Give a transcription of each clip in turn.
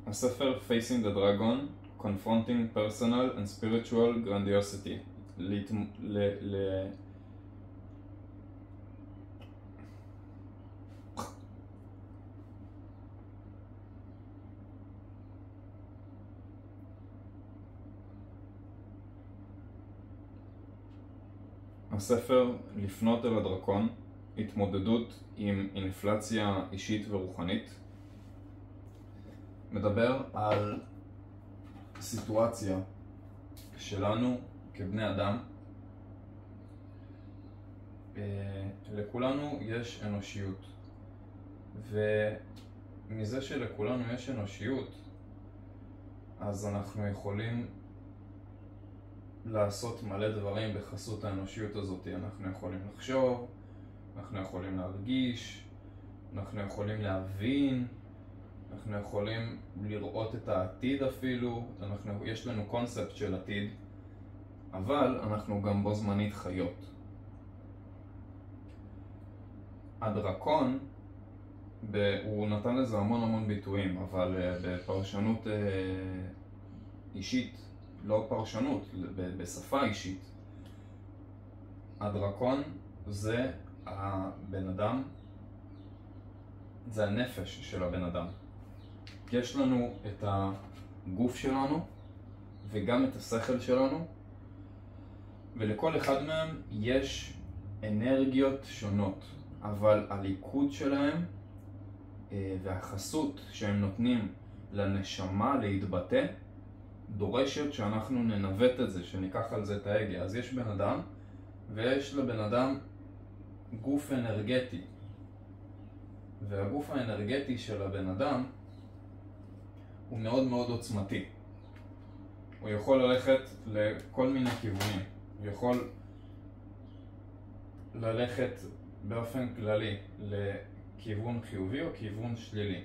הספר Facing the Dragon, Confronting Personal and Spiritual Grandiosity. הספר לפנות אל הדרקון, התמודדות עם אינפלציה אישית ורוחנית, מדבר על סיטואציה שלנו כבני אדם. לכולנו יש אנושיות, ומזה שלכולנו יש אנושיות, אז אנחנו יכולים לעשות מלא דברים בחסות האנושיות הזאת. אנחנו יכולים לחשוב, אנחנו יכולים להרגיש, אנחנו יכולים להבין, אנחנו יכולים לראות את העתיד אפילו, יש לנו קונספט של עתיד, אבל אנחנו גם בו זמנית חיות. הדרקון, הוא נתן לזה המון ביטויים, אבל בפרשנות אישית, לא פרשנות, בשפה אישית, הדרקון זה הבן אדם, זה הנפש של הבן אדם. יש לנו את הגוף שלנו וגם את השכל שלנו, ולכל אחד מהם יש אנרגיות שונות, אבל הליכוד שלהם והחסות שהם נותנים לנשמה להתבטא דורשת שאנחנו ננווט את זה, שניקח על זה את ההגה. אז יש בן אדם, ויש לבן אדם גוף אנרגטי, והגוף האנרגטי של הבן אדם הוא מאוד עוצמתי. הוא יכול ללכת לכל מיני כיוונים. הוא יכול ללכת באופן כללי לכיוון חיובי או כיוון שלילי.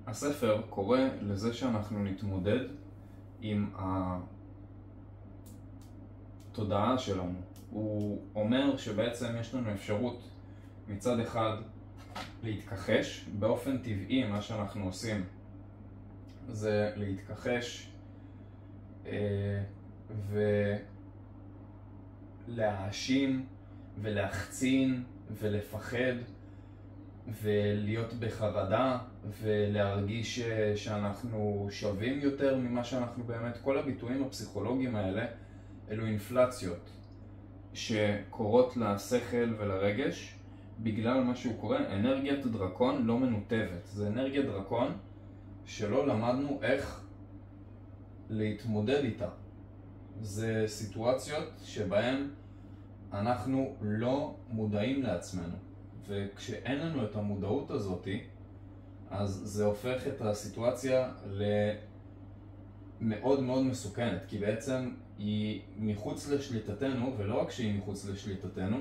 הספר קורא לזה שאנחנו נתמודד עם התודעה שלנו. הוא אומר שבעצם יש לנו אפשרות מצד אחד להתכחש. באופן טבעי מה שאנחנו עושים זה להתכחש ולהאשים ולהחצין ולפחד ולהיות בחרדה ולהרגיש שאנחנו שווים יותר ממה שאנחנו באמת. כל הביטויים הפסיכולוגיים האלה אלו אינפלציות שקורות לשכל ולרגש בגלל מה שהוא קורא אנרגיית דרקון לא מנותבת. זה אנרגיית דרקון שלא למדנו איך להתמודד איתה. זה סיטואציות שבהן אנחנו לא מודעים לעצמנו, וכשאין לנו את המודעות הזאת, אז זה הופך את הסיטואציה למאוד מסוכנת, כי בעצם היא מחוץ לשליטתנו, ולא רק שהיא מחוץ לשליטתנו,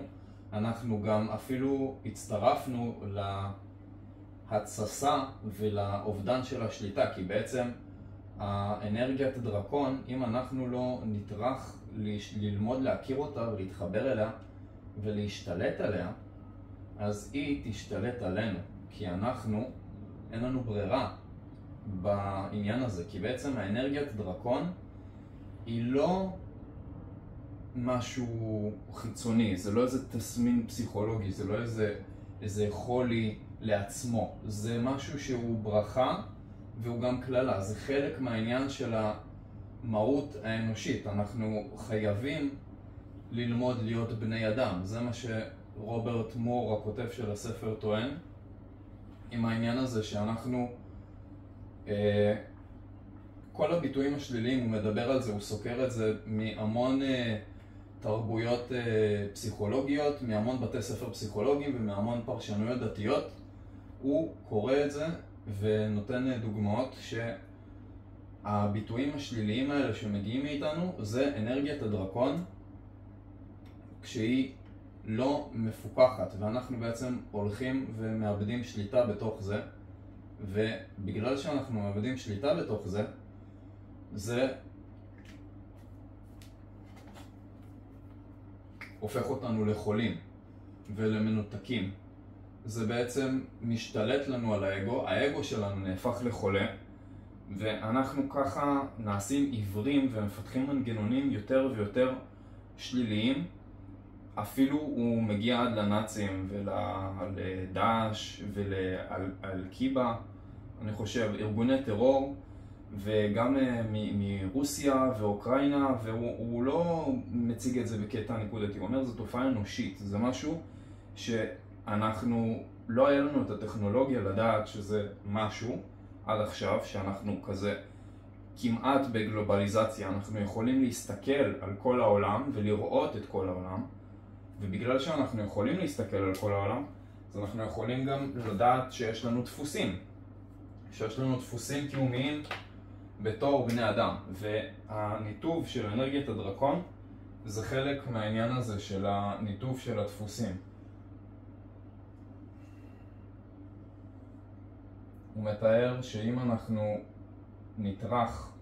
אנחנו גם אפילו הצטרפנו להצסה ולאובדן של השליטה, כי בעצם האנרגיית הדרקון, אם אנחנו לא נטרח ללמוד להכיר אותה ולהתחבר אליה ולהשתלט עליה, אז היא תשתלט עלינו, כי אין לנו ברירה בעניין הזה. כי בעצם האנרגיית דרקון היא לא משהו חיצוני, זה לא איזה תסמין פסיכולוגי, זה לא איזה חולי לעצמו, זה משהו שהוא ברכה והוא גם כללה. זה חלק מהעניין של המהות האנושית. אנחנו חייבים ללמוד להיות בני אדם. זה מה שרוברט מור, הכותב של הספר, טוען עם העניין הזה שאנחנו כל הביטויים השליליים, הוא מדבר על זה, הוא סוקר את זה מהמון תרבויות פסיכולוגיות, מהמון בתי ספר פסיכולוגיים ומהמון פרשנויות דתיות. הוא קורא את זה ונותן דוגמאות שהביטויים השליליים האלה שמגיעים מאיתנו זה אנרגיית הדרקון כשהיא לא מפוקחת, ואנחנו בעצם הולכים ומאבדים שליטה בתוך זה, ובגלל שאנחנו מאבדים שליטה בתוך זה הופך אותנו לחולים ולמנותקים. זה בעצם משתלט לנו על האגו, האגו שלנו נהפך לחולה, ואנחנו ככה נעשים עיוורים ומפתחים מנגנונים יותר ויותר שליליים. אפילו הוא מגיע עד לנאצים ולדאעש ולאל-קיבה, אני חושב, ארגוני טרור, וגם מרוסיה ואוקראינה, והוא לא מציג את זה בקטע נקודתי, הוא אומר זו תופעה אנושית, זה משהו שאנחנו, לא היה לנו את הטכנולוגיה לדעת שזה משהו עד עכשיו, שאנחנו כזה כמעט בגלובליזציה, אנחנו יכולים להסתכל על כל העולם ולראות את כל העולם, ובגלל שאנחנו יכולים להסתכל על כל העולם, אז אנחנו יכולים גם לדעת שיש לנו דפוסים, קיומיים בתור בני אדם, והניתוב של אנרגיית הדרקון זה חלק מהעניין הזה של הניתוב של הדפוסים. הוא מתאר שאם אנחנו נטרח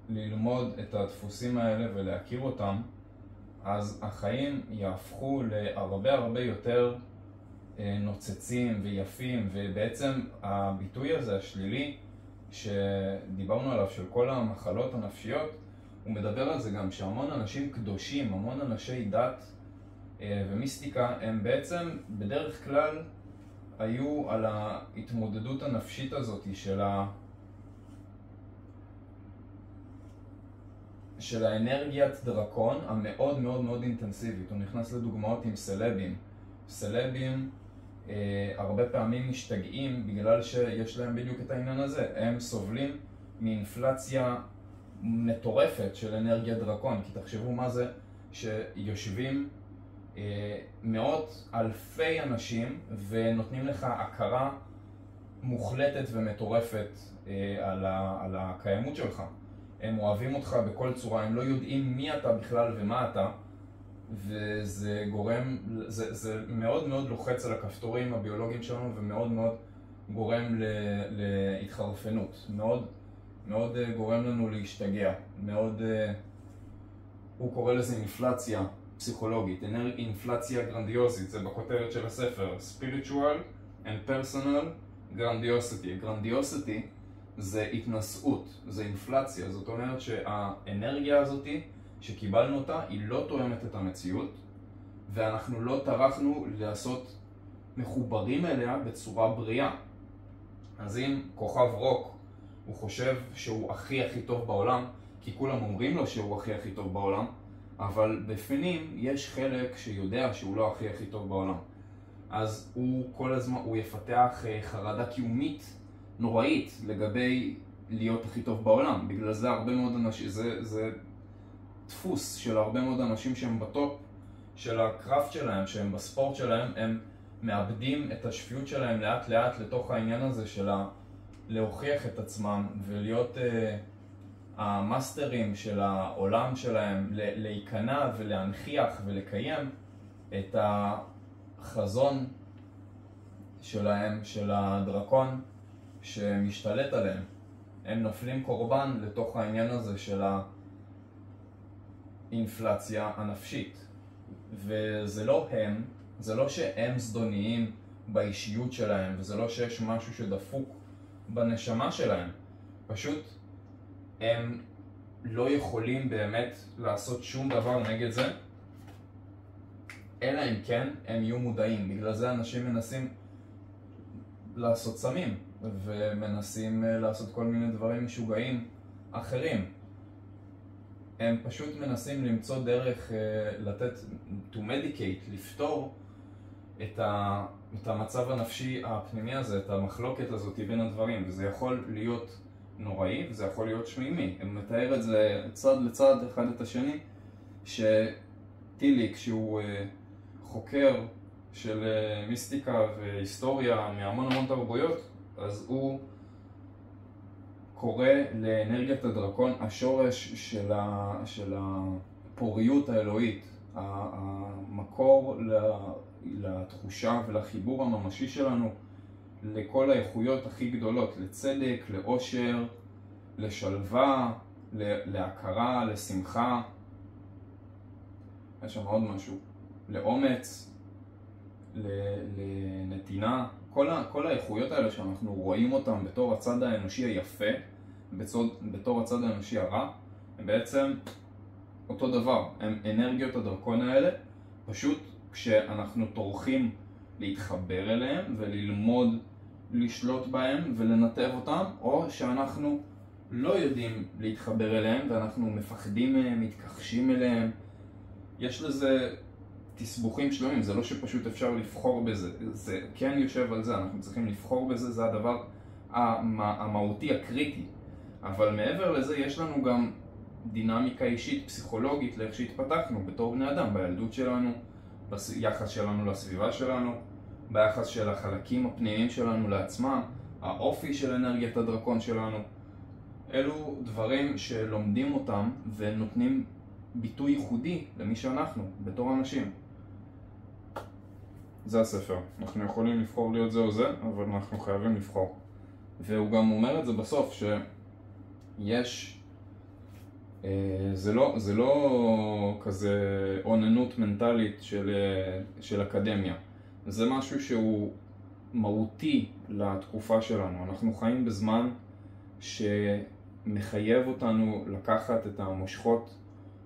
ללמוד את הדפוסים האלה ולהכיר אותם, אז החיים יהפכו להרבה יותר נוצצים ויפים, ובעצם הביטוי הזה השלילי שדיברנו עליו של כל המחלות הנפשיות, הוא מדבר על זה גם שהמון אנשים קדושים, המון אנשי דת ומיסטיקה, הם בעצם בדרך כלל היו על ההתמודדות הנפשית הזאת של האנרגיית דרקון המאוד מאוד אינטנסיבית. הוא נכנס לדוגמאות עם סלבים. סלבים הרבה פעמים משתגעים בגלל שיש להם בדיוק את העניין הזה. הם סובלים מאינפלציה מטורפת של אנרגיית דרקון, כי תחשבו מה זה שיושבים מאות אלפי אנשים ונותנים לך הכרה מוחלטת ומטורפת על הקיימות שלך. הם אוהבים אותך בכל צורה, הם לא יודעים מי אתה בכלל ומה אתה, וזה גורם, זה מאוד לוחץ על הכפתורים הביולוגיים שלנו ומאוד גורם להתחרפנות, מאוד גורם לנו להשתגע, הוא קורא לזה אינפלציה פסיכולוגית, אינפלציה גרנדיוזית, זה בכותרת של הספר, Spiritual and Personal Grandiosity. Grandiosity זה התנשאות, זה אינפלציה, זאת אומרת שהאנרגיה הזאת שקיבלנו אותה היא לא תואמת את המציאות, ואנחנו לא טרחנו לעשות מחוברים אליה בצורה בריאה. אז אם כוכב רוק הוא חושב שהוא הכי טוב בעולם, כי כולם אומרים לו שהוא הכי טוב בעולם, אבל בפנים יש חלק שיודע שהוא לא הכי טוב בעולם. אז הוא כל הזמן, הוא יפתח חרדה קיומית נוראית לגבי להיות הכי טוב בעולם. בגלל זה הרבה מאוד אנשים, זה דפוס של הרבה מאוד אנשים שהם בטופ של הקראפט שלהם, שהם בספורט שלהם, הם מאבדים את השפיות שלהם לאט לתוך העניין הזה של להוכיח את עצמם ולהיות המאסטרים של העולם שלהם, להיכנע ולהנכיח ולקיים את החזון שלהם, של הדרקון שמשתלט עליהם. הם נופלים קורבן לתוך העניין הזה של האינפלציה הנפשית. וזה לא הם, זה לא שהם זדוניים באישיות שלהם, וזה לא שיש משהו שדפוק בנשמה שלהם. פשוט הם לא יכולים באמת לעשות שום דבר נגד זה, אלא אם כן הם יהיו מודעים. בגלל זה אנשים מנסים לעשות סמים, ומנסים לעשות כל מיני דברים משוגעים אחרים. הם פשוט מנסים למצוא דרך לתת, to medicate, לפתור את המצב הנפשי הפנימי הזה, את המחלוקת הזאת בין הדברים, וזה יכול להיות נוראי וזה יכול להיות שמימי. הם מתאר את זה צד לצד אחד את השני, שטיליק, שהוא חוקר של מיסטיקה והיסטוריה מהמון תרבויות, אז הוא קורא לאנרגיית הדרקון השורש של הפוריות האלוהית, המקור לתחושה ולחיבור הממשי שלנו לכל האיכויות הכי גדולות, לצדק, לאושר, לשלווה, להכרה, לשמחה. יש שם עוד משהו, לאומץ, לנתינה, כל האיכויות האלה שאנחנו רואים אותם בתור הצד האנושי היפה, בתור הצד האנושי הרע, הם בעצם אותו דבר, הם אנרגיות הדרקון האלה, פשוט כשאנחנו טורחים להתחבר אליהם וללמוד לשלוט בהם ולנתב אותם, או שאנחנו לא יודעים להתחבר אליהם ואנחנו מפחדים מהם, מתכחשים אליהם. יש לזה תסבוכים שלמים, זה לא שפשוט אפשר לבחור בזה, זה כן יושב על זה, אנחנו צריכים לבחור בזה, זה הדבר המהותי, הקריטי. אבל מעבר לזה יש לנו גם דינמיקה אישית, פסיכולוגית, לאיך שהתפתחנו בתור בני אדם, בילדות שלנו, ביחס שלנו לסביבה שלנו, ביחס של החלקים הפנימיים שלנו לעצמם, האופי של אנרגיית הדרקון שלנו. אלו דברים שלומדים אותם ונותנים ביטוי ייחודי למי שאנחנו, בתור אנשים. זה הספר. אנחנו יכולים לבחור להיות זה או זה, אבל אנחנו חייבים לבחור. והוא גם אומר את זה בסוף, שיש... זה לא כזה עוננות מנטלית של אקדמיה. זה משהו שהוא מהותי לתקופה שלנו. אנחנו חיים בזמן שמחייב אותנו לקחת את המושכות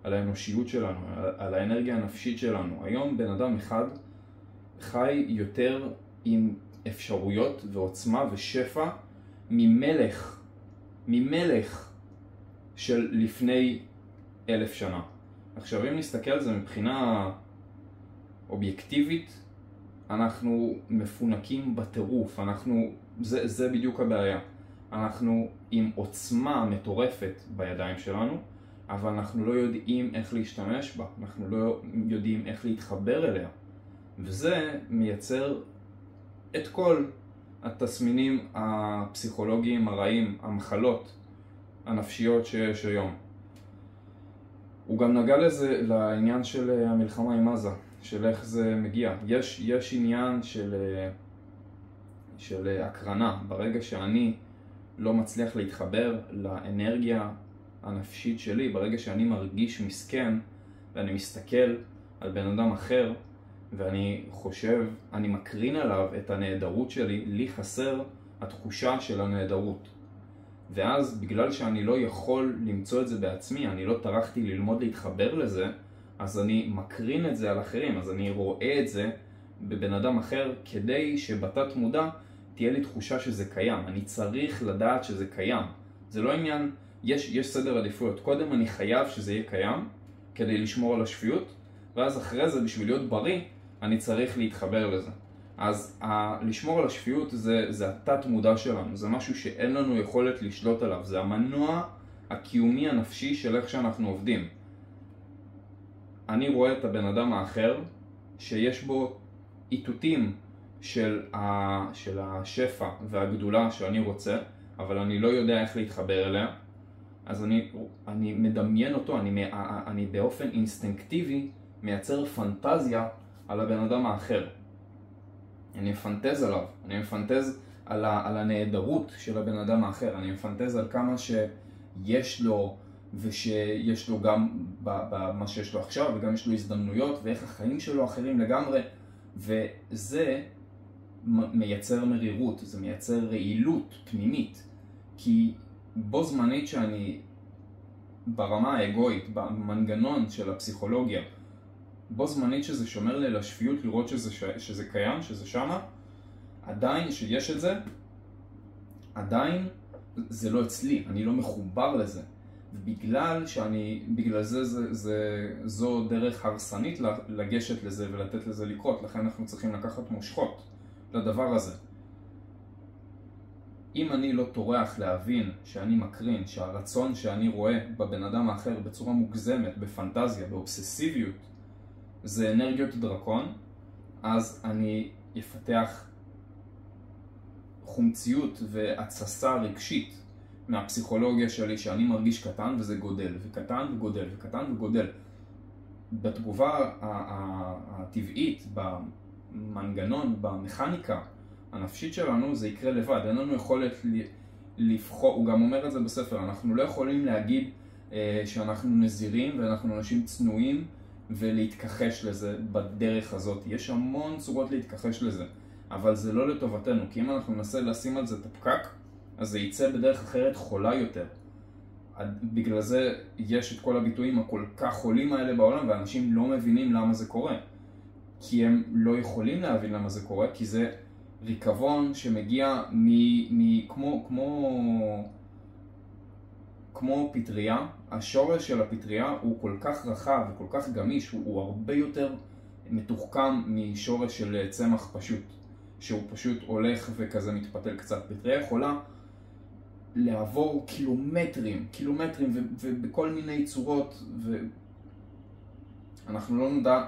על האנושיות שלנו, על האנרגיה הנפשית שלנו. היום בן אדם אחד חי יותר עם אפשרויות ועוצמה ושפע ממלך של לפני 1000 שנה. עכשיו אם נסתכל על זה מבחינה אובייקטיבית, אנחנו מפונקים בטירוף, זה בדיוק הבעיה. אנחנו עם עוצמה מטורפת בידיים שלנו, אבל אנחנו לא יודעים איך להשתמש בה, אנחנו לא יודעים איך להתחבר אליה. וזה מייצר את כל התסמינים הפסיכולוגיים הרעים, המחלות הנפשיות שיש היום. הוא גם נגע לזה, לעניין של המלחמה עם עזה, של איך זה מגיע. יש עניין של הקרנה. ברגע שאני לא מצליח להתחבר לאנרגיה הנפשית שלי, ברגע שאני מרגיש מסכן ואני מסתכל על בן אדם אחר ואני חושב, אני מקרין עליו את הנהדרות שלי, לי חסר התחושה של הנהדרות. ואז בגלל שאני לא יכול למצוא את זה בעצמי, אני לא טרחתי ללמוד להתחבר לזה, אז אני מקרין את זה על אחרים, אז אני רואה את זה בבן אדם אחר כדי שבתת מודע תהיה לי תחושה שזה קיים. אני צריך לדעת שזה קיים. זה לא עניין, יש סדר עדיפויות. קודם אני חייב שזה יהיה קיים כדי לשמור על השפיות, ואז אחרי זה בשביל להיות בריא אני צריך להתחבר לזה. אז לשמור על השפיות זה התת מודע שלנו, זה משהו שאין לנו יכולת לשלוט עליו, זה המנוע הקיומי הנפשי של איך שאנחנו עובדים. אני רואה את הבן אדם האחר שיש בו איתותים של השפע והגדולה שאני רוצה, אבל אני לא יודע איך להתחבר אליה, אז אני מדמיין אותו, אני באופן אינסטינקטיבי מייצר פנטזיה על הבן אדם האחר. אני מפנטז עליו, אני מפנטז על הנהדרות של הבן אדם האחר, אני מפנטז על כמה שיש לו ושיש לו גם במה שיש לו עכשיו וגם יש לו הזדמנויות ואיך החיים שלו אחרים לגמרי, וזה מייצר מרירות, זה מייצר רעילות פנימית, כי בו זמנית שאני ברמה האגואית, במנגנון של הפסיכולוגיה, בו זמנית שזה שומר לי לשפיות, לראות שזה קיים, שזה שמה, עדיין שיש את זה, עדיין זה לא אצלי, אני לא מחובר לזה. ובגלל זו דרך הרסנית לגשת לזה ולתת לזה לקרות, לכן אנחנו צריכים לקחת מושכות לדבר הזה. אם אני לא טורח להבין שאני מקרין, שהרצון שאני רואה בבן אדם האחר בצורה מוגזמת, בפנטזיה, באובססיביות, זה אנרגיות דרקון, אז אני אפתח חומציות והצסה רגשית מהפסיכולוגיה שלי, שאני מרגיש קטן וזה גודל, וקטן וגודל, וקטן וגודל. בתגובה הטבעית, במנגנון, במכניקה הנפשית שלנו, זה יקרה לבד. אין לנו יכולת לבחור, הוא גם אומר את זה בספר, אנחנו לא יכולים להגיד שאנחנו נזירים ואנחנו אנשים צנועים ולהתכחש לזה בדרך הזאת. יש המון צורות להתכחש לזה, אבל זה לא לטובתנו, כי אם אנחנו ננסה לשים על זה את הפקק, אז זה יצא בדרך אחרת חולה יותר. בגלל זה יש את כל הביטויים הכל כך חולים האלה בעולם, ואנשים לא מבינים למה זה קורה. כי הם לא יכולים להבין למה זה קורה, כי זה ריקבון שמגיע כמו פטריה. השורש של הפטריה הוא כל כך רחב וכל כך גמיש, הוא הרבה יותר מתוחכם משורש של צמח פשוט, שהוא פשוט הולך וכזה מתפתל קצת. פטריה יכולה לעבור קילומטרים ובכל מיני צורות, ואנחנו לא נדע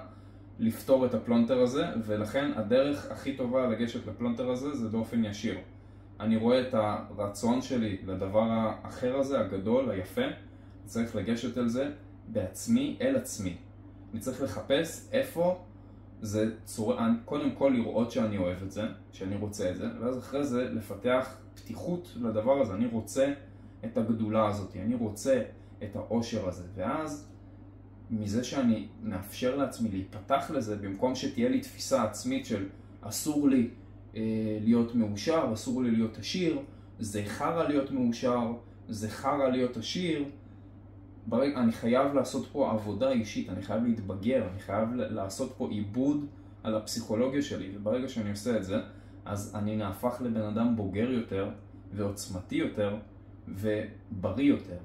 לפתור את הפלונטר הזה, ולכן הדרך הכי טובה לגשת לפלונטר הזה זה באופן ישיר. אני רואה את הרצון שלי לדבר האחר הזה, הגדול, היפה, צריך לגשת אל זה בעצמי, אל עצמי. אני צריך לחפש איפה זה קודם כל לראות שאני אוהב את זה, שאני רוצה את זה, ואז אחרי זה לפתח פתיחות לדבר הזה. אני רוצה את הגדולה הזאת, אני רוצה את העושר הזה, ואז מזה שאני מאפשר לעצמי להיפתח לזה, במקום שתהיה לי תפיסה עצמית של אסור לי להיות מאושר, אסור לי להיות עשיר, זה חרא להיות מאושר, זה חרא להיות עשיר. אני חייב לעשות פה עבודה אישית, אני חייב להתבגר, אני חייב לעשות פה עיבוד על הפסיכולוגיה שלי, וברגע שאני עושה את זה, אז אני נהפך לבן אדם בוגר יותר, ועוצמתי יותר, ובריא יותר.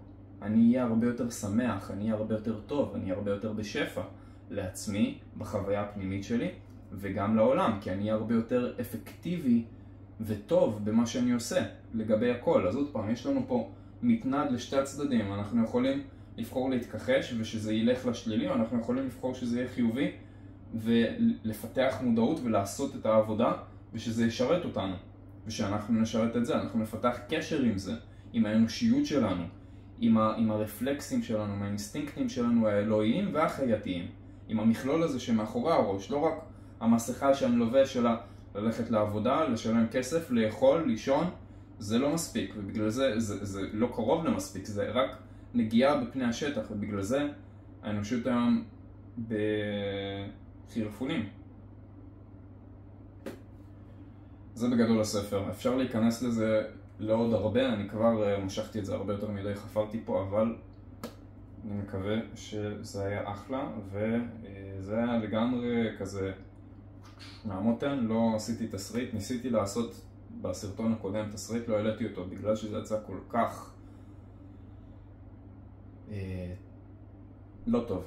אני אהיה הרבה יותר שמח, אני אהיה הרבה יותר טוב, אני אהיה הרבה יותר בשפע לעצמי, בחוויה הפנימית שלי, וגם לעולם, כי אני אהיה הרבה יותר אפקטיבי וטוב במה שאני עושה, לגבי הכל. אז עוד פעם, יש לנו פה מתנד לשתי הצדדים. אנחנו יכולים לבחור להתכחש ושזה ילך לשלילי, או אנחנו יכולים לבחור שזה יהיה חיובי, ולפתח מודעות ולעשות את העבודה, ושזה ישרת אותנו. ושאנחנו נשרת את זה, אנחנו נפתח קשר עם זה, עם האנושיות שלנו, עם הרפלקסים שלנו, עם האינסטינקטים שלנו האלוהיים והחייתיים, עם המכלול הזה שמאחורי הראש, לא רק המסכה שאני לובש שלה ללכת לעבודה, לשלם כסף, לאכול, לישון, זה לא מספיק, ובגלל זה לא קרוב למספיק, זה רק נגיעה בפני השטח, ובגלל זה האנושות היום בחירפונים. זה בגדול הספר. אפשר להיכנס לזה לעוד הרבה, אני כבר משכתי את זה הרבה יותר מדי, חפרתי פה, אבל אני מקווה שזה היה אחלה, וזה היה לגמרי כזה מהמותן. לא עשיתי תסריט, ניסיתי לעשות בסרטון הקודם תסריט, לא העליתי אותו בגלל שזה יצא כל כך לא טוב,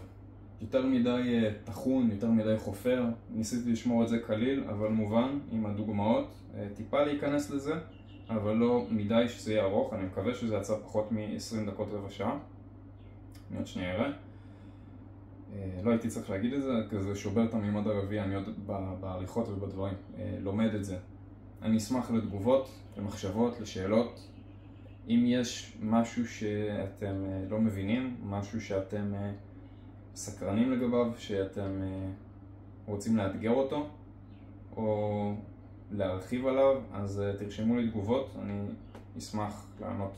יותר מדי תחון, יותר מדי חופר. ניסיתי לשמור את זה קליל אבל מובן, עם הדוגמאות, טיפה להיכנס לזה, אבל לא מדי שזה יהיה ארוך. אני מקווה שזה יצא פחות מ-20 דקות, רבע שעה. אני עוד שנייה אראה. לא הייתי צריך להגיד את זה, כזה שובר את המימד הרביעי, אני עוד בעריכות ובדברים לומד את זה. אני אשמח לתגובות, למחשבות, לשאלות. אם יש משהו שאתם לא מבינים, משהו שאתם סקרנים לגביו, שאתם רוצים לאתגר אותו או להרחיב עליו, אז תרשמו לי תגובות, אני אשמח לענות.